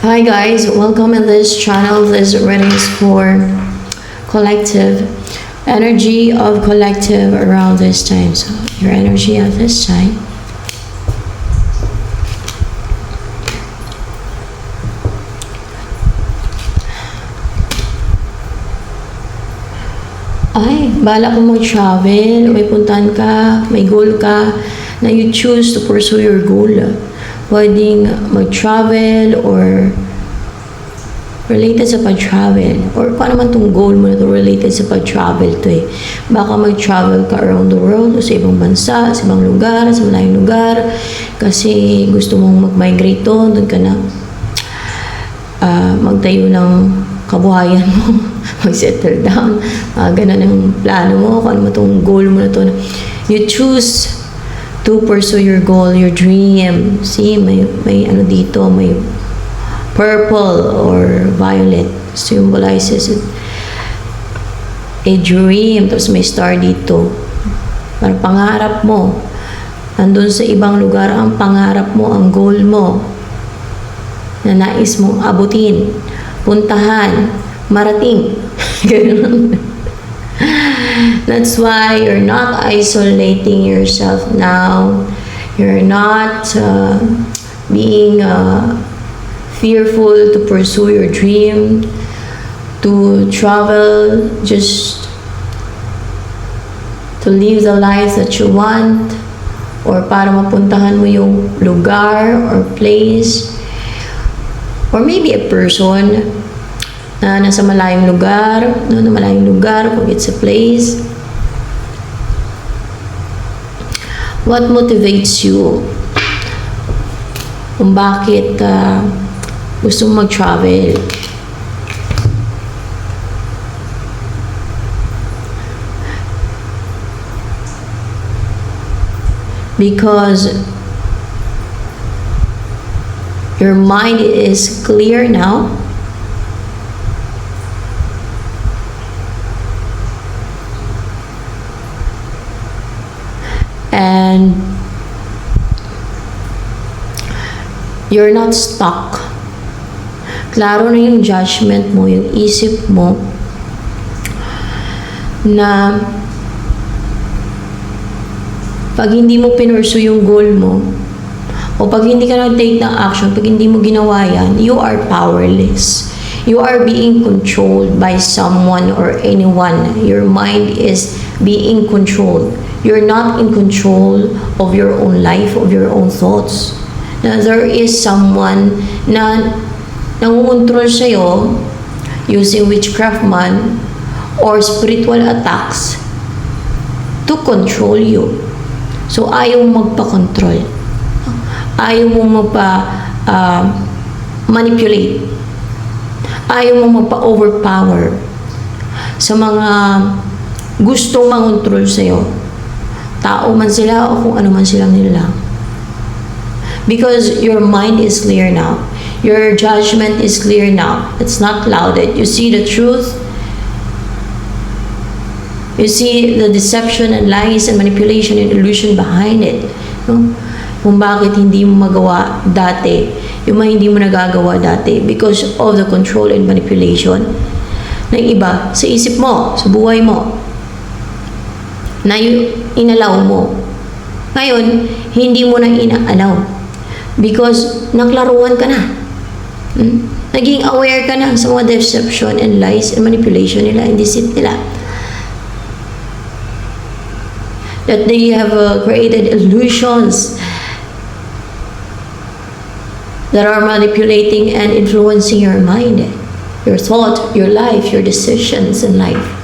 Hi guys, welcome in this channel. This reading is for collective energy of collective around this time. So your energy at this time. Ay, bala kong mag-travel, may puntahan ka, may goal ka, na you choose to pursue your goal. Pwedeng mag-travel or related sa pag-travel. Or paano man itong goal mo na ito related sa pag-travel to eh. Baka mag-travel ka around the world o sa ibang bansa, sa ibang lugar, sa malayong lugar. Kasi gusto mong mag-migrate doon ka na magtayo ng kabuhayan mo, mag-settle down, ganun ang plano mo, kung ano mo itong goal mo na ito. You choose to pursue your goal, your dream. See, may ano dito, may purple or violet symbolizes it. A dream, tapos may star dito. Parang pangarap mo. Nandun sa ibang lugar, ang pangarap mo, ang goal mo, na nais mong abutin, puntahan, marating. Ganun. That's why you're not isolating yourself now. You're not being fearful to pursue your dream, to travel, just to live the life that you want, or para mapuntahan mo yung lugar or place, or maybe a person na nasa malayong lugar, no, na malayong lugar, kung it's a place. What motivates you? Kung bakit gusto mong mag-travel? Because your mind is clear now. And you're not stuck. Klaro na yung judgment mo, yung isip mo, na pag hindi mo pinursue yung goal mo, o pag hindi ka nag-take ng action, pag hindi mo ginawa yan, you are powerless. You are being controlled by someone or anyone. Your mind is being controlled. You're not in control of your own life, of your own thoughts. Na there is someone na nangungontrol sa'yo using witchcraft man or spiritual attacks to control you. So, ayaw magpa-control. Ayaw mo magpa-manipulate. Ayaw mo magpa-overpower sa mga gustong mangontrol sa'yo. Tao man sila o kung ano man silang nila. Because your mind is clear now. Your judgment is clear now. It's not clouded. You see the truth. You see the deception and lies and manipulation and illusion behind it. No? Kung bakit hindi mo magawa dati, yung mga hindi mo nagagawa dati because of the control and manipulation ng iba sa isip mo, sa buhay mo, na inalaw mo. Ngayon, hindi mo na inaalaw because naklaruan ka na. Naging aware ka na sa mga deception and lies and manipulation nila and deceit nila. That they have created illusions that are manipulating and influencing your mind, your thought, your life, your decisions in life.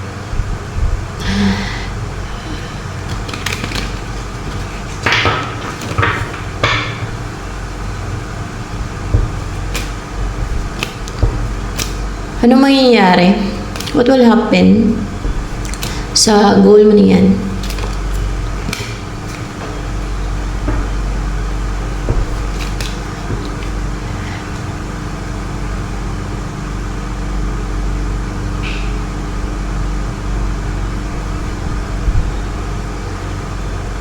Ano mangyayari? What will happen sa goal mo niyan?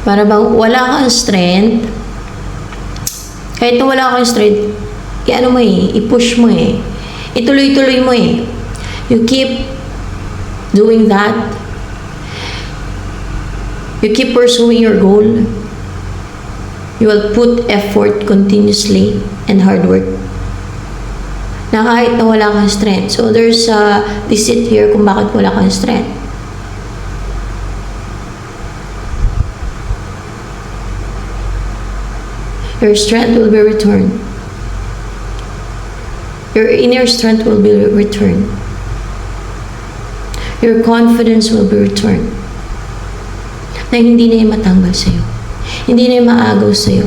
Para bang wala kang strength. Kahit wala kang strength, i-ano mo i-push mo ituloy-tuloy mo You keep doing that. You keep pursuing your goal. You will put effort continuously and hard work. Na kahit na wala kang strength. So there's a deceit here kung bakit wala kang strength. Your strength will be returned. Your inner strength will be returned. Your confidence will be returned. Na hindi na yung matanggal sa'yo. Hindi na yung maagaw sa'yo.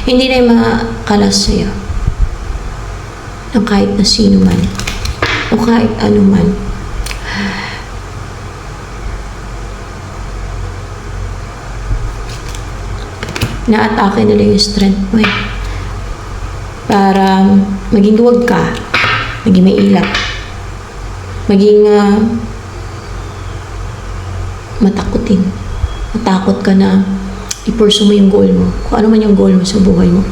Hindi na yung makalas sa'yo. Ng kahit na sino man. O kahit ano man. Na-atake nila yung strength mo Para maging duwag ka. Maging may ilap. Maging matakutin. Matakot ka na i-pursue mo yung goal mo. Kung ano man yung goal mo sa buhay mo.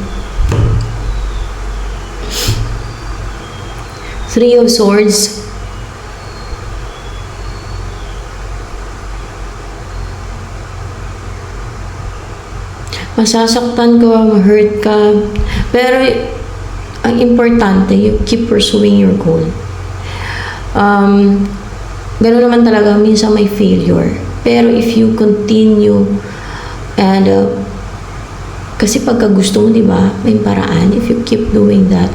Three of Swords. Masasaktan ka, ma-hurt ka. Pero, ang importante, you keep pursuing your goal. Gano'n naman talaga, minsan may failure. Pero if you continue and kasi pagka gusto mo, di ba, may paraan. If you keep doing that,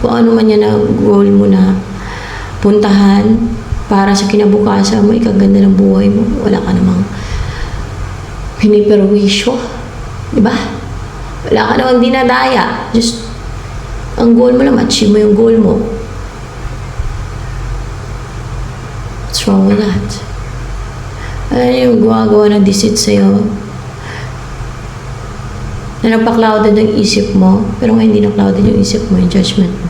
kung ano man yan na goal mo na puntahan para sa kinabukasan mo, ikaganda ng buhay mo, wala ka namang piniperwisyo. Di ba? Wala ka namang dinadaya. Just, ang goal mo lang, achieve mo yung goal mo. What's wrong with that? Ano yung gumagawa ng deceit sa'yo? Na napaklawded ng isip mo, pero ngayon hindi naklawded yung isip mo, yung judgment mo.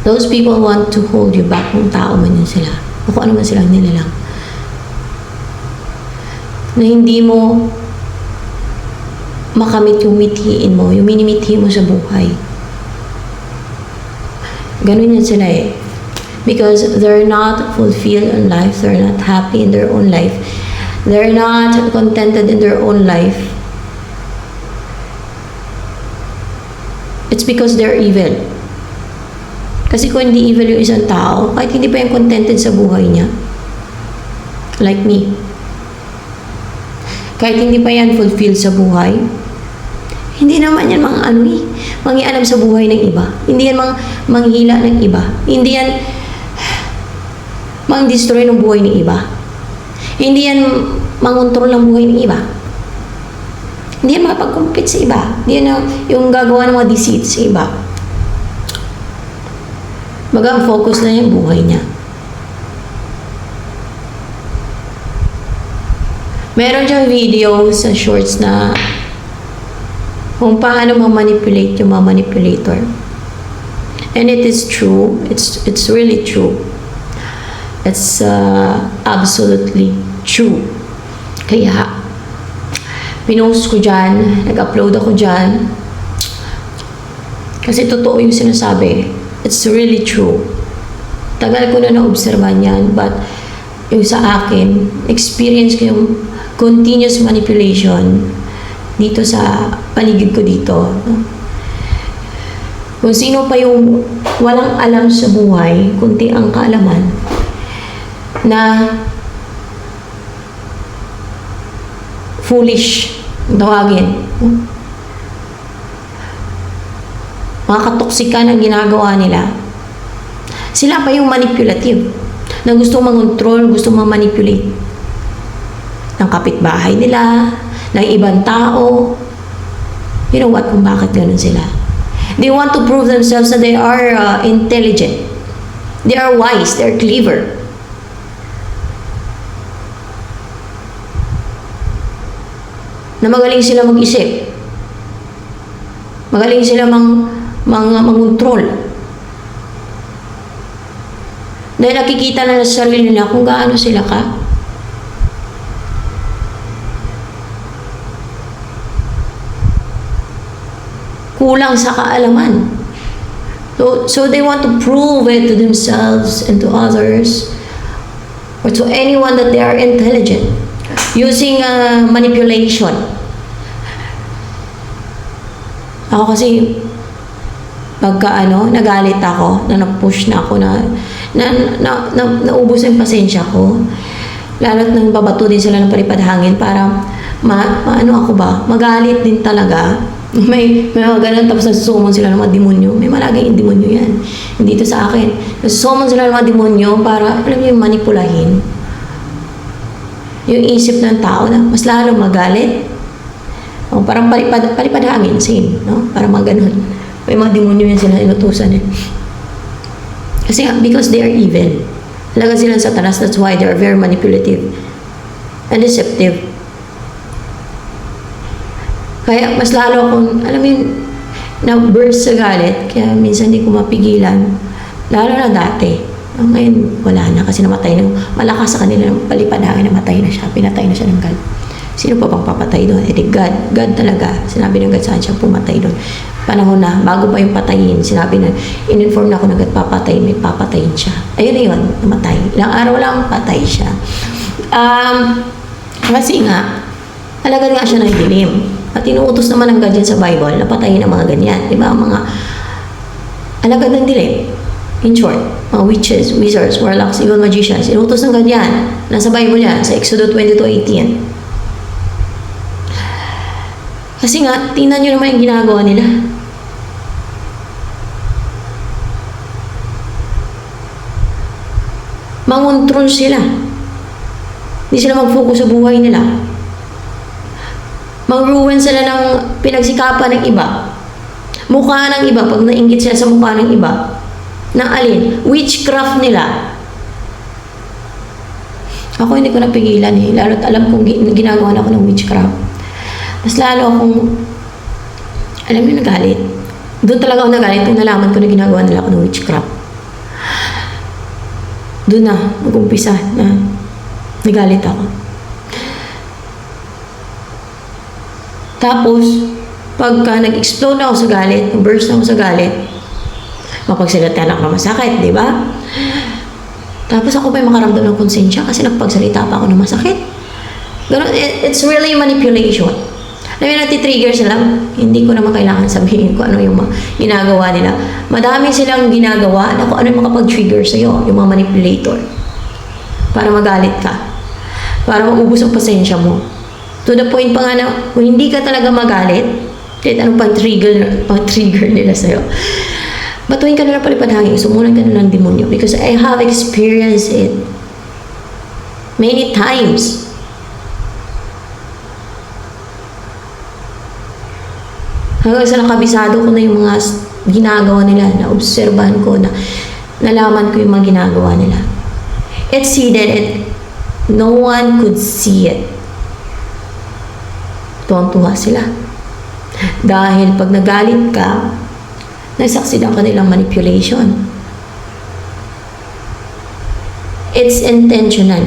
Those people want to hold you back kung tao man yun sila. O kung ano man silang nilalang. Na hindi mo makamit yung mithiin mo, yung minimithi mo sa buhay. Ganun yan sila Because they're not fulfilled in life, they're not happy in their own life, they're not contented in their own life. It's because they're evil. Kasi kung hindi evil yung isang tao, kahit hindi pa yung contented sa buhay niya, like me, kahit hindi pa yan fulfilled sa buhay, hindi naman yan mangialam sa buhay ng iba. Hindi yan manghila ng iba. Hindi yan mang-destroy ng buhay ng iba. Hindi yan mangontrol ng buhay ng iba. Hindi yan makapag-compete sa iba. Hindi yan yung gagawa ng mga deceit sa iba. Baga, ang focus na yung buhay niya. Meron siyang video sa shorts na kung paano ma-manipulate yung mga manipulator. And it is true. It's really true. It's absolutely true. Kaya, pinost ko dyan, nag-upload ako dyan. Kasi totoo yung sinasabi. It's really true. Tagal ko na na-observan yan, but yung sa akin, experience ko yung continuous manipulation dito sa paligid ko dito. Kung sino pa yung walang alam sa buhay, kunti ang kaalaman, na foolish, tawagin. Mga katoksikan ang ginagawa nila. Sila pa yung manipulative, na gusto mangontrol, gusto manipulate ng kapitbahay nila, ng ibang tao. You know what, kung bakit ganun sila? They want to prove themselves that they are intelligent. They are wise, they are clever. Na magaling sila mag-isip. Magaling sila mangontrol. Dahil nakikita na sa sarili nila kung gaano sila ka. kulang sa kaalaman. So they want to prove it to themselves and to others or to anyone that they are intelligent using manipulation. Ako kasi pagka nagalit ako, na nag-push na ako naubos yung pasensya ko. Lalo't nang babato din sila ng palipad-hangin para magalit din talaga. May mga ganun, tapos nagsusumon sila ng mga demonyo. May malagay yung demonyo yan. Hindi ito sa akin. Nagsusumon sila ng mga demonyo para, alam niyo, manipulahin yung isip ng tao na mas lalo magalit. Parang palipad hangin, same, no? Parang mga ganun. May mga demonyo yan sila inutusan. Kasi because they are evil. Talaga silang satanas, that's why they are very manipulative and deceptive. Kaya mas lalo akong, alam mo yun, na-burst sa galit, kaya minsan hindi ko mapigilan. Lalo na dati. Ngayon, wala na kasi namatay na. Malakas sa kanila ng palipad-hangin, namatay na siya. Pinatay na siya ng God. Sino pa bang papatay doon? God. God talaga. Sinabi ng God saan siya pumatay doon. Panahon na, bago pa yung patayin, sinabi na, in-inform na ako na God papatay, may papatayin siya. Ayun na yun, namatay. Ilang araw lang, patay siya. Kasi nga, alagad nga siya ng dilim. At inuutos naman ng God yan sa Bible na patayin ang mga ganyan. Diba? Mga alagad ng dilim. In short, mga witches, wizards, warlocks, evil magicians. Inuutos ng God yan. Nasa Bible yan, sa Exodus 22:18. Kasi nga, tingnan nyo naman yung ginagawa nila. Mangontrol sila. Hindi sila mag-focus sa buhay nila. Mag-ruin sila ng pinagsikapan ng iba. Mukha ng iba, pag nainggit sila sa mukha ng iba. Ng alin? Witchcraft nila. Ako hindi ko napigilan eh. Lalo't alam kong ginagawa na ako ng witchcraft. Mas lalo akong, alam niyo, nagalit. Doon talaga ako nagalit kung nalaman ko na ginagawa nila ako ng witchcraft. Doon na, mag-umpisa na nagalit ako. Tapos, pagka nag-explode na ako sa galit, burst na ako sa galit, mapagsalita na ako ng masakit, di ba? Tapos ako pa yung makaramdam ng konsensya kasi nagpagsalita pa ako ng masakit. Ganun, it's really manipulation. Alam mo, nati-trigger sila. Hindi ko naman kailangan sabihin kung ano yung ginagawa nila. Madami silang ginagawa na kung ano yung makapag-trigger sa'yo, yung mga manipulator. Para magalit ka. Para maubos ang pasensya mo. To the point pa nga na kung hindi ka talaga magalit, kahit anong pang-trigger nila sa'yo, batuhin ka nila palipad-hangin, sumunan ka nila ng demonyo. Because I have experienced it many times. Hanggang sa nakabisado ko na yung mga ginagawa nila, na obserbahan ko, na nalaman ko yung mga ginagawa nila. It's hidden and no one could see it. Tuwang-tuwa sila. Dahil pag nagalit ka, nasaksidan ka nilang manipulation. It's intentional.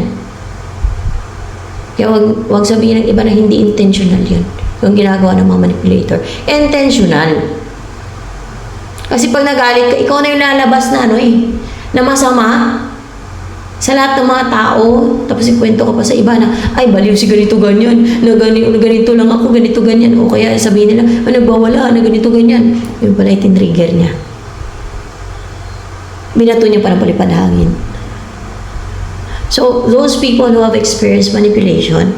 Kaya wag sabihin ng iba na hindi intentional yun. Yung ginagawa ng mga manipulator. Intentional. Kasi pag nagalit ka, ikaw na yung lalabas na na masama sa lahat ng mga tao. Tapos ikwento ka pa sa iba na, ay, baliw si ganito ganyan, na ganito lang ako, ganito ganyan. O kaya sabihin nila, nagbawala, na ganito ganyan. Yung pala itin-trigger niya. Binato niya parang palipad-hangin. So, those people who have experienced manipulation,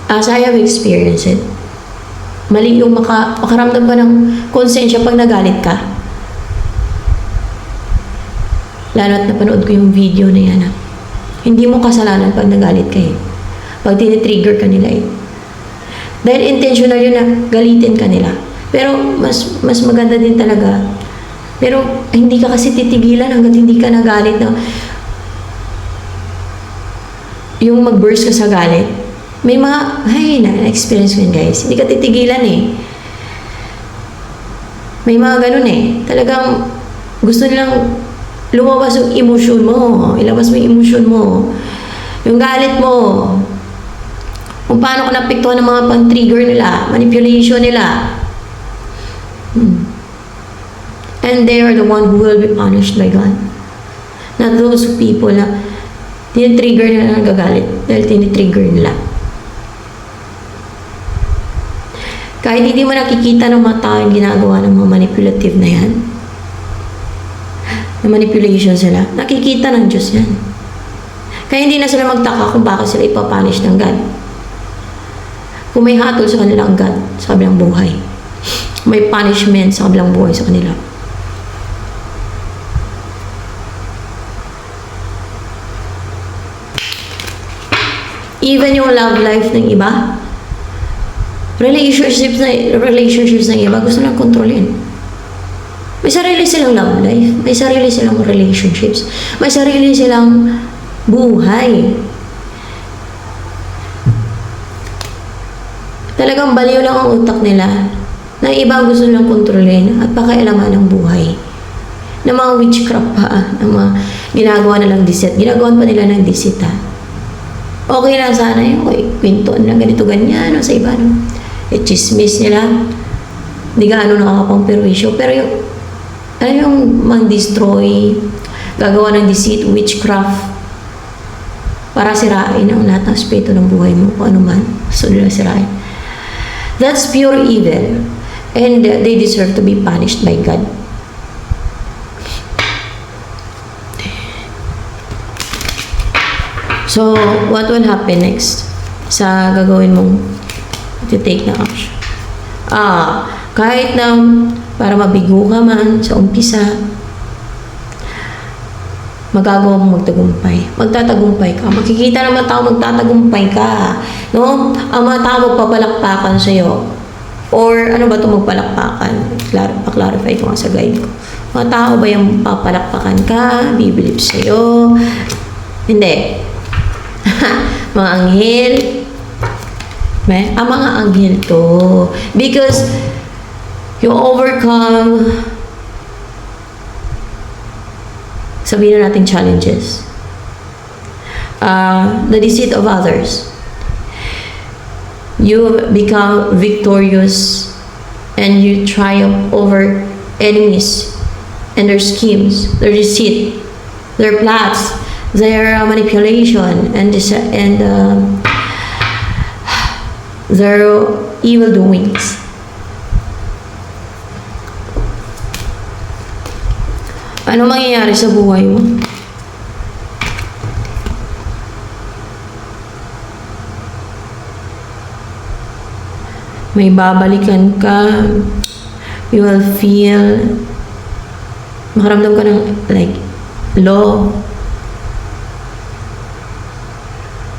as I have experienced it, mali yung makaramdam ka ng konsensya pag nagalit ka. Lalo at napanood ko yung video na yan. Hindi mo kasalanan pag nagalit ka eh. Pag tinitrigger ka nila eh. Dahil intentional yun na galitin ka nila. Pero mas maganda din talaga. Pero hindi ka kasi titigilan hanggat hindi ka nagalit na yung mag-burst ka sa galit. May mga, na-experience ko yun guys. Hindi ka titigilan eh. May mga ganun eh. Talagang gusto nilang lumabas yung emosyon mo. Ilabas mo yung emosyon mo. Yung galit mo, kung paano ka napektuhan ng mga pang-trigger nila, manipulation nila. And they are the one who will be punished by God. Not those people na tinitrigger nila nagagalit dahil tinitrigger nila. Kahit hindi mo nakikita ng mga tao yung ginagawa ng mga manipulative na yan, na manipulation sila, nakikita ng Diyos yan. Kaya hindi na sila magtaka kung bakit sila ipapunish ng God. Kung may hatol sa kanila ang God sa kabilang buhay, may punishment sa kabilang buhay sa kanila. Even yung love life ng iba, relationships ng iba, gusto lang kontrolin. May sarili silang love life, may sarili silang relationships, may sarili silang buhay. Talagang baliw lang ang utak nila na iba gusto lang kontrolin at pakialaman ng buhay. Ng mga witchcraft pa, ng mga ginagawa na lang deceit. Ginagawan pa nila ng deceit, ha. Okay lang sana yun. Kwintoan lang ganito ganyan, no, sa iba, no. Chismis nila. Hindi gaano nakakapang perwisyo. Pero yung, ano yung mang-destroy, gagawa ng deceit, witchcraft, para sirain ang lahat ng aspeto ng buhay mo, kung ano man. So nila sirain. That's pure evil. And they deserve to be punished by God. So, what will happen next sa gagawin mong to-take na action? Kahit na para mabigo ka man sa umpisa, magagawa mong magtagumpay. Magtatagumpay ka. Makikita ng mga tao magtatagumpay ka. No? Ang mga tao magpapalakpakan sa'yo. Or ano ba ito magpalakpakan? Pa-clarify ko nga sa guide ko. Mga tao ba yung papalakpakan ka? Bibilip sa'yo? Hindi. Mga anghel. Ang mga anghel to. Because you overcome, sabihin na natin challenges. The deceit of others. You become victorious and you triumph over enemies and their schemes, their deceit, their plots, their manipulation, and their evil doings. Ano mangyayari sa buhay mo? May babalikan ka. You will feel, makaramdam ka ng like love.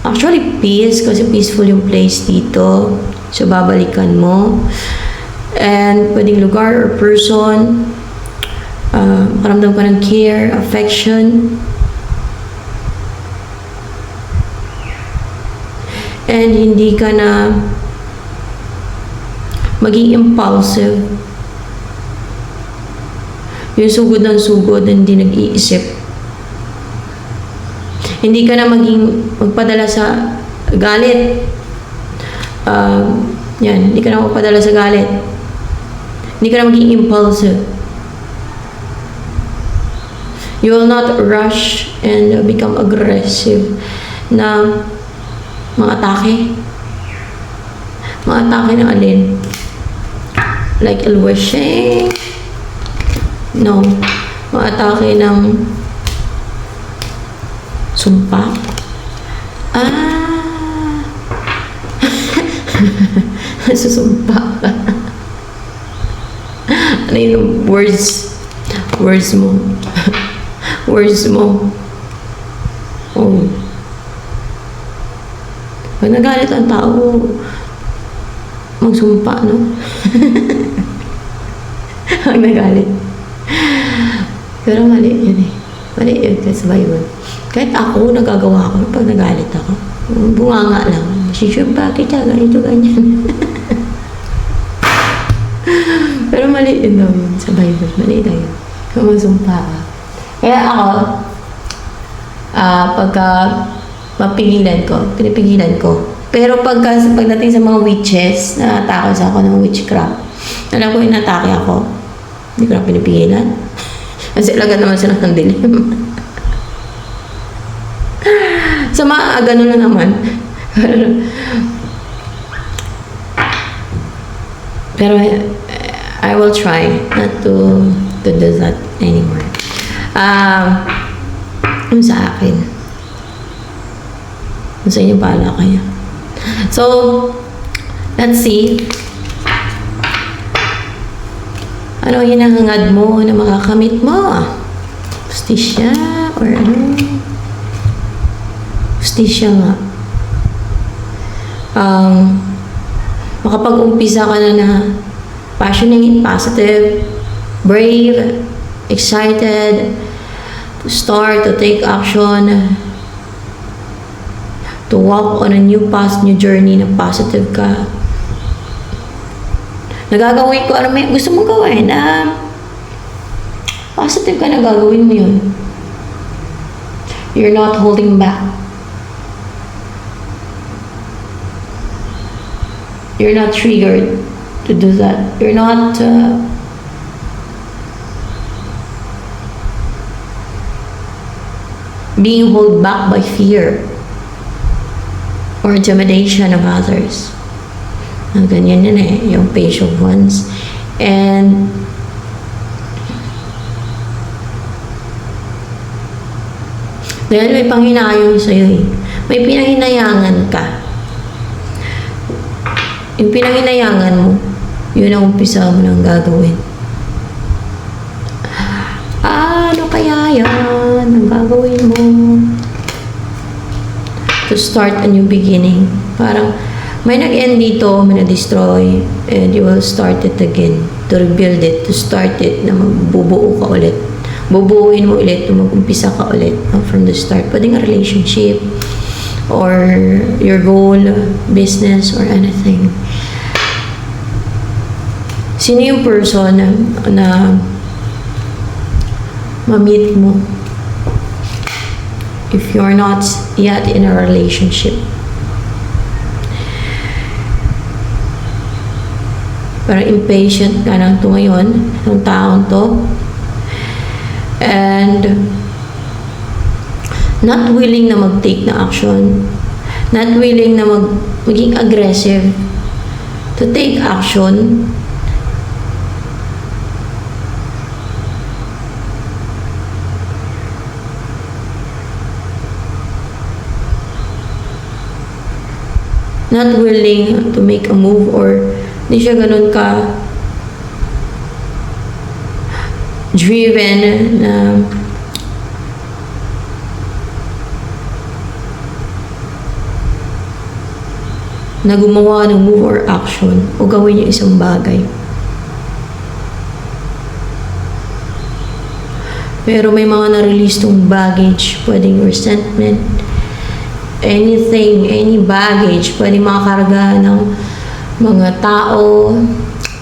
Actually, peace, kasi peaceful yung place dito. So, babalikan mo. And pwedeng lugar or person, makaramdam ka ng care, affection. And hindi ka na maging impulsive. Yung sugod ng sugod, hindi nag-iisip. Hindi ka na magpadala sa galit. Hindi ka na magpadala sa galit. Hindi ka na maging impulsive. You will not rush and become aggressive na mga atake. Mga atake ng alin? Like wishing. No. Mga atake ng sumpa. Susumpa ka. Ano yung words mo? Words mo. Oh. Pag nagalit ang tao, magsumpa, no? Pag nagalit. Pero mali yun eh. Mali yun kasi ba yun? Kahit ako, nagagawa ko pag nagalit ako. Bunganga lang. Masisumpa kita, ganito, ganyan. Pero mali yun daw yun sa Bible. Mali daw yun. Kung masumpa ka. Kaya ako, pagka pinipigilan ko. Pero pagdating sa mga witches, natakot ako ng witchcraft. Alam ko, inatake ako. Hindi ko na pinipigilan. Kasi alaga naman sila ng dilim. Sa mga ganun na naman. Pero I will try not to do that anymore. Yung sa akin. Yung sa inyo, bahala kayo. So, let's see. Ano hinahangad mo na makakamit mo? Justisya or ano? Justisya nga. Makapag-umpisa ka na passionate, positive, brave, excited, to start, to take action, to walk on a new path, new journey na positive ka. Nagagawin ko, ano may gusto mong gawin, positive ka na gagawin mo yun. You're not holding back. You're not triggered to do that. You're not being held back by fear or intimidation of others. Ganyan yun yung page of wands. And dahil may panghinayang sa'yo may pinanghinayangan ka. Yung pinanghinayangan mo, yun ang umpisa mo nang gagawin. Ano kaya yan ang gagawin mo? To start a new beginning. Parang may nag-end dito, may na-destroy, and you will start it again. To rebuild it, to start it, na magbubuo ka ulit. Bubuuin mo ulit, mag-umpisa ka ulit from the start. Pwedeng a relationship, or your goal, business, or anything. Sino yung person na ma-meet mo if you're not yet in a relationship? Parang impatient ka lang ito ngayon, ng taong to. And not willing na mag-take na action. Not willing na maging aggressive to take action. Not willing to make a move, or di siya ganun ka driven na gumawa ng move or action o gawin yung isang bagay. Pero may mga na-release tong baggage, pwedeng resentment, anything, any baggage, pwedeng makakarga ng mga tao,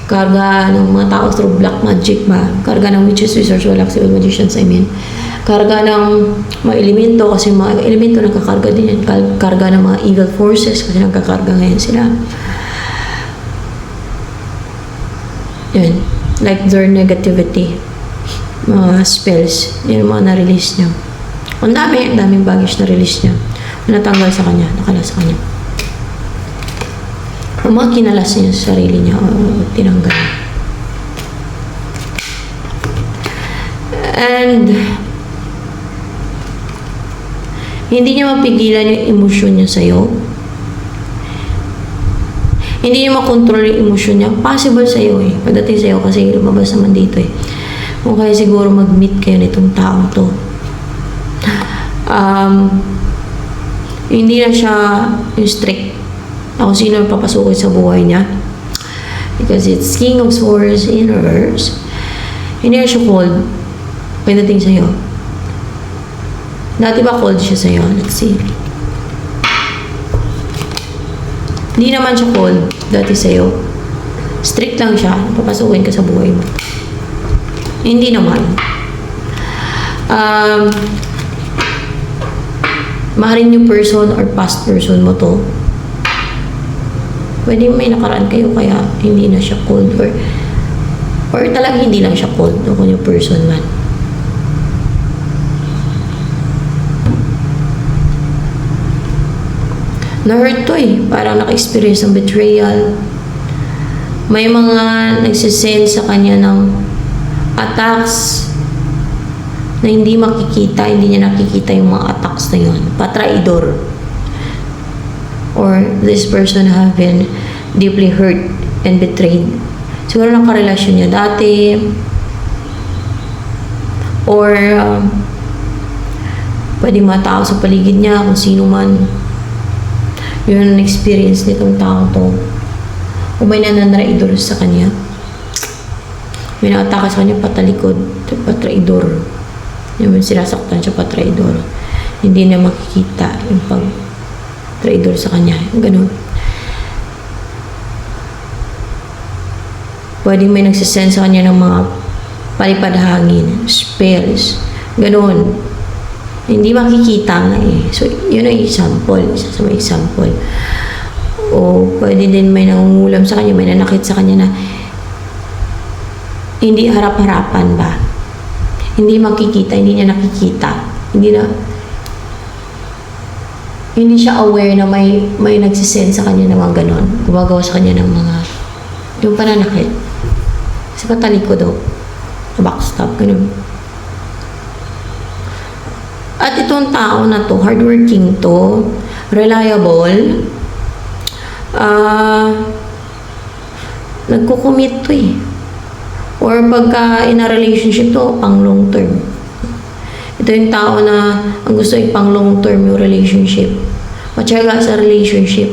karga ng mga tao through black magic ba? Karga ng witches, wizards, warlocks, evil magicians, I mean. Karga ng mga elemento, kasi mga elemento nagkakarga din yan. Karga ng mga evil forces, kasi nagkakarga ngayon sila. Yan. Like their negativity. Mga spells. Yan ang mga na-release niya. Ang daming baggage na-release niya. Natanggal sa kanya, nakala sa kanya. Ang mga kinalas niya sa sarili niya o tinanggal. And hindi niya mapigilan yung emosyon niya sa'yo. Hindi niya makontrol yung emosyon niya. Possible sa'yo pagdating sa'yo kasi lumabas naman dito O kaya siguro mag-meet kayo nitong taong to. Hindi na siya yung strict kung sino ang papasukin sa buhay niya. Because it's King of Swords in reverse. Hindi na siya cold pagdating sa'yo. Dati ba cold siya sa'yo? Let's see. Hindi naman siya cold dati sa'yo. Strict lang siya. Papasukin ka sa buhay mo. Hindi naman. Maaaring new person or past person mo to. Pwede may nakaraan kayo kaya hindi na siya cold or talagang hindi lang siya cold o kung yung person man. Na-hurt to parang naka-experience ng betrayal. May mga nagsisend sa kanya ng attacks na hindi makikita, hindi niya nakikita yung mga attacks na yun. Patraidor. Or this person have been deeply hurt and betrayed. Siguro nakarelasyon niya dati. Or pwede mga tao sa paligid niya, kung sino man. Yun ang experience nitong tao to. O may nananraidor sa kanya. May nakataka sa kanya patalikod, patraidor. Yung sinasaktan siya patraidor. Hindi na makikita yung pag-traidor sa kanya. Ganun. Pwedeng may nagsisend sa kanya ng mga palipad hangin, spells. Ganun. Hindi makikita nga So, yun ang example. Isa sa mga example. O, pwede din may nangungulam sa kanya, may nanakit sa kanya na hindi harap-harapan ba? Hindi makikita, hindi niya nakikita. Hindi siya aware na may nagsisend sa kanya ng mga ganon. Gumagawa sa kanya ng mga yung pananakit. Kasi patalikod daw. Backstab, ganun. At itong tao na to, hardworking to, reliable, nagkukumit to Or pagka in a relationship to, pang long term. Ito yung tao na ang gusto ay pang long term yung relationship. Matyaga sa relationship.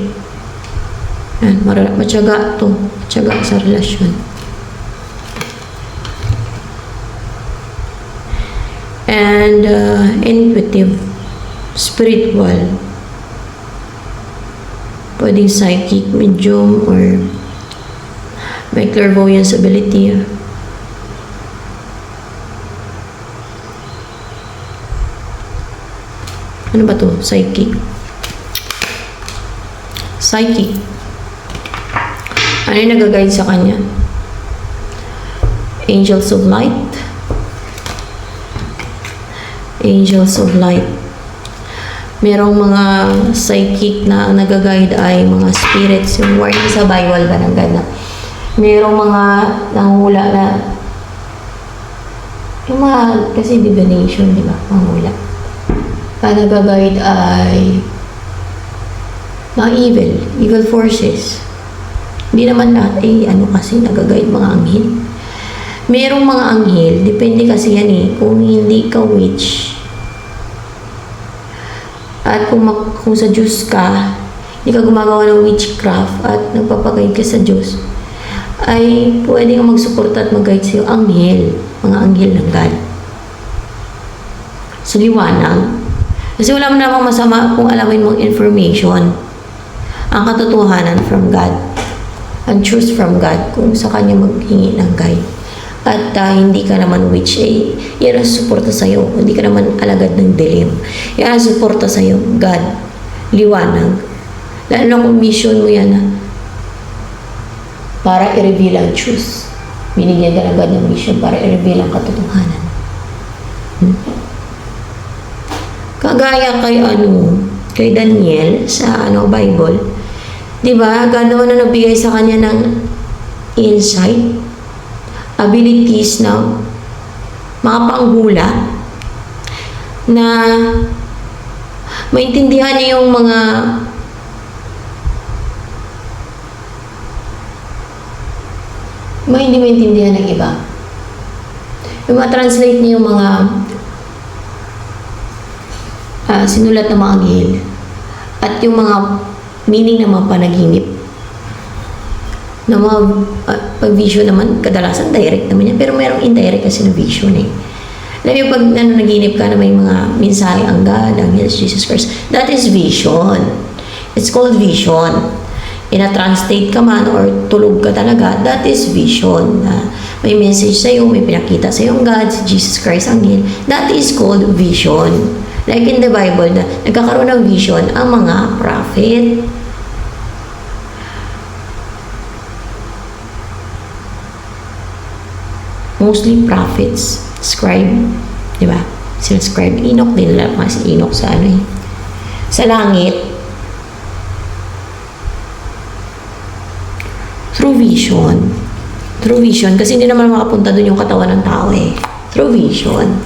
Yan, matyaga to. Matyaga sa relasyon. And intuitive, spiritual, pwedeng psychic, medium, or may clairvoyance ability. Ano ba to? Psychic. Psychic. Ano yung nag-guide sa kanya? Angels of light. Angels of light. Merong mga psychic na nag-guide ay mga spirits. Yung warning sa Bible ba ng gana? Merong mga nanghula na yung mga, kasi divination, di ba? Manghula. Ang nag-guide ay mga evil forces. Hindi naman lahat kasi nag-guide mga anghel. Merong mga anghel, depende kasi yan kung hindi ka witch. At kung sa Diyos ka, hindi ka gumagawa ng witchcraft at nagpapag-guide ka sa Diyos, ay pwede kang magsuporta at mag-guide sa'yo anghel, mga anghel ng God. Sa liwanag. Kasi wala mo namang masama kung alamin mong information. Ang katotohanan from God. Ang truth from God kung sa Kanya maghingi ng guide. At hindi ka naman witch, yan ang suporta sa'yo. Hindi ka naman alagad ng dilim. Yan ang suporta sa'yo, God. Liwanag. Lalo na kung mission mo yan para i-reveal ang truth. Binigyan ka ng God ng mission para i-reveal ang katotohanan. Kagaya kay Daniel sa Bible, di ba? God naman na nagbigay sa kanya ng insight, abilities na makapanghula na maintindihan niya yung mga hindi maintindihan ng iba. Yung ma-translate niya yung mga sinulat ng mga anghel at yung mga meaning ng mga panaginip na mga pag-vision naman, kadalasan direct naman yan, pero mayroong indirect kasi na vision Alam mo, pag naginip ka na may mga mensahe ang God, ang Jesus Christ, that is vision. It's called vision. Ina-translate ka man or tulog ka talaga, that is vision. May message sa'yo, may pinakita sa'yo ang God, si Jesus Christ, ang angel, that is called vision. Like in the Bible, na nagkakaroon ng vision ang mga prophet. Mostly prophets, scribe, di ba? Sila scribe, Enoch din lang, si Enoch sa ano eh. Sa langit, through vision. Through vision, kasi hindi naman makapunta doon yung katawan ng tao eh. Through vision.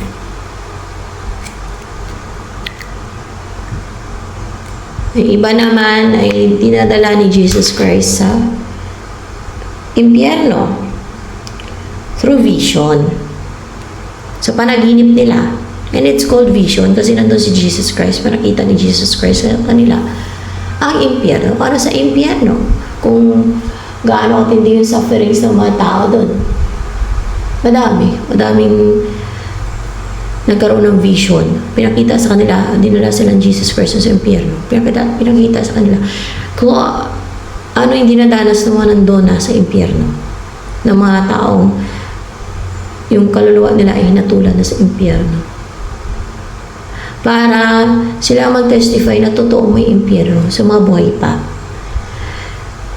Yung iba naman ay dinadala ni Jesus Christ sa impyerno. Through vision. Sa panaginip nila. And it's called vision kasi nandun si Jesus Christ. Nakita ni Jesus Christ sa kanila. Ang impyerno, para sa impyerno. Kung gaano katindi yung sufferings ng mga tao doon. Madaming nagkaroon ng vision. Pinakita sa kanila, dinala sila ng Jesus Christ sa impyerno. Pinakita sa kanila kung ano yung dinadanas ng mga nandun sa impyerno. Ng mga taong yung kaluluwa nila ay hinatulan na sa impyerno. Para sila mag-testify na totoo may impyerno sa mga buhay pa.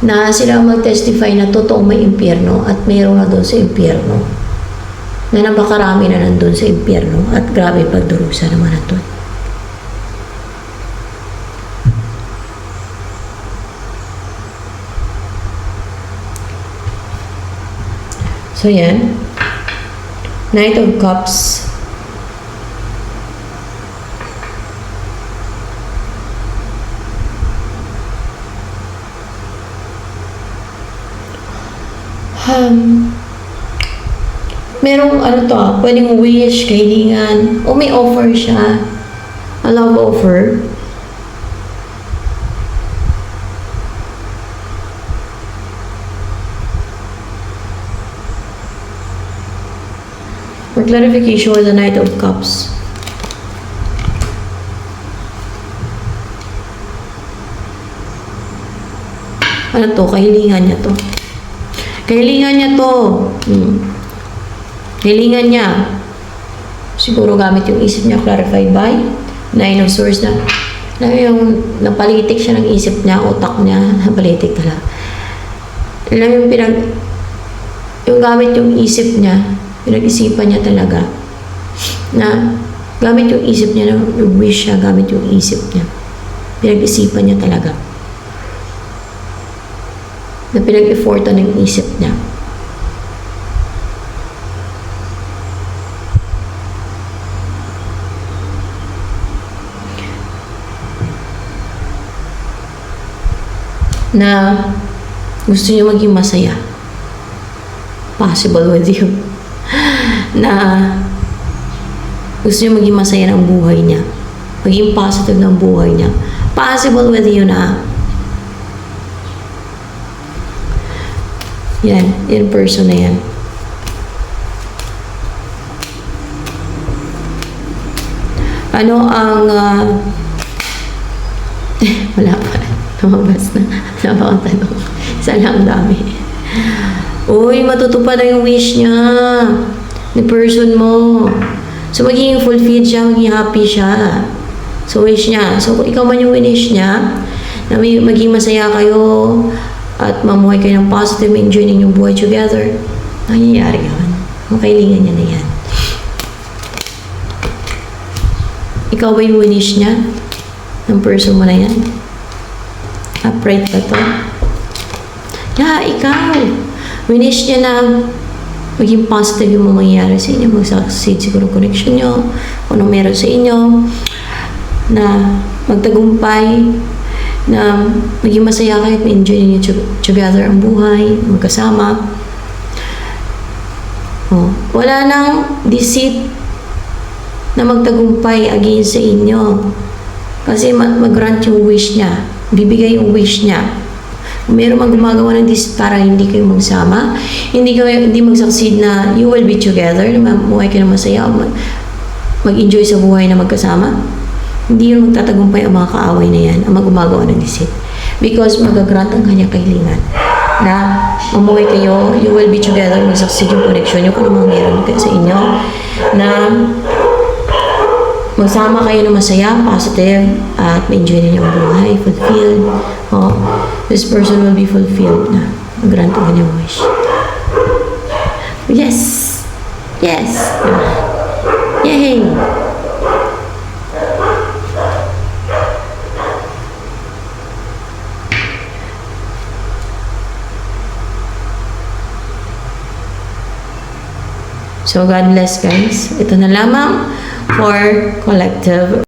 Na sila mag-testify na totoo may impyerno at mayroon na doon sa impyerno. Na napakarami na nandun sa impyerno at grabe pagdurusa naman nandun. So yan. Knight of Cups. Merong pwedeng wish, kahilingan, o may offer siya. A love offer. For clarification with the Knight of Cups. Ano to? Kahilingan niya to. Kahilingan niya to. Kahilingan niya. Siguro gamit yung isip niya, clarified by Nine of Swords na yung napalitik siya ng isip niya, utak niya, napalitik talaga. Alam yung gamit yung isip niya, pinag-isipan niya talaga na gamit yung isip niya, yung wish niya, gamit yung isip niya. Pinag-isipan niya talaga. Na pinag-effortan ng isip niya. Na gusto niya maging masaya. Possible with you. Na gusto niya maging masaya ng buhay niya. Maging positive ng buhay niya. Possible with you na yan, yung person na yan. Ano ang wala pa. Lumabas na. Wala pa akong tanong. Isa lang dami. Uy, matutupad na yung wish niya. Ni person mo. So, magiging fulfilled siya, magiging happy siya. So, wish niya. So, kung ikaw man yung wish niya, na maging masaya kayo, at mamuhay kayo ng positive, enjoy ninyong buhay together, nangyayari yun. Ang kailangan niya na yan. Ikaw ba yung wish niya? Ng person mo na yan? Upright ba to? Yeah, ikaw. Winish niya na maging positive yung mangyayari sa inyo. Mag-succeed siguro connection nyo. Kung anong meron sa inyo. Na magtagumpay. Na maging masaya kayo, enjoy niyo together ang buhay, magkasama. Oh, wala nang deceit na magtagumpay against sa inyo. Kasi mag-grant yung wish niya. Bibigay yung wish niya. Kung meron mang gumagawa ng deceit para hindi kayo magsama, hindi mag-succeed na you will be together, na mamuhay kayo ng masaya, mag-enjoy sa buhay na magkasama. Hindi yun magtatagumpay ang mga kaaway na yan, ang magumagawa ng deceit. Because magagrant ang kanyang kahilingan. Na mamuhay kayo, you will be together, mag-succeed yung connection nyo, kung ano mga meron sa inyo. Na magsama kayo ng masaya, positive, at ma-enjoy ninyo ang buhay, fulfilled. Oh, this person will be fulfilled na. Mag-grant ko yung wish. Yes! Yes! Diba? Yay! So, God bless guys. Ito na lamang for collective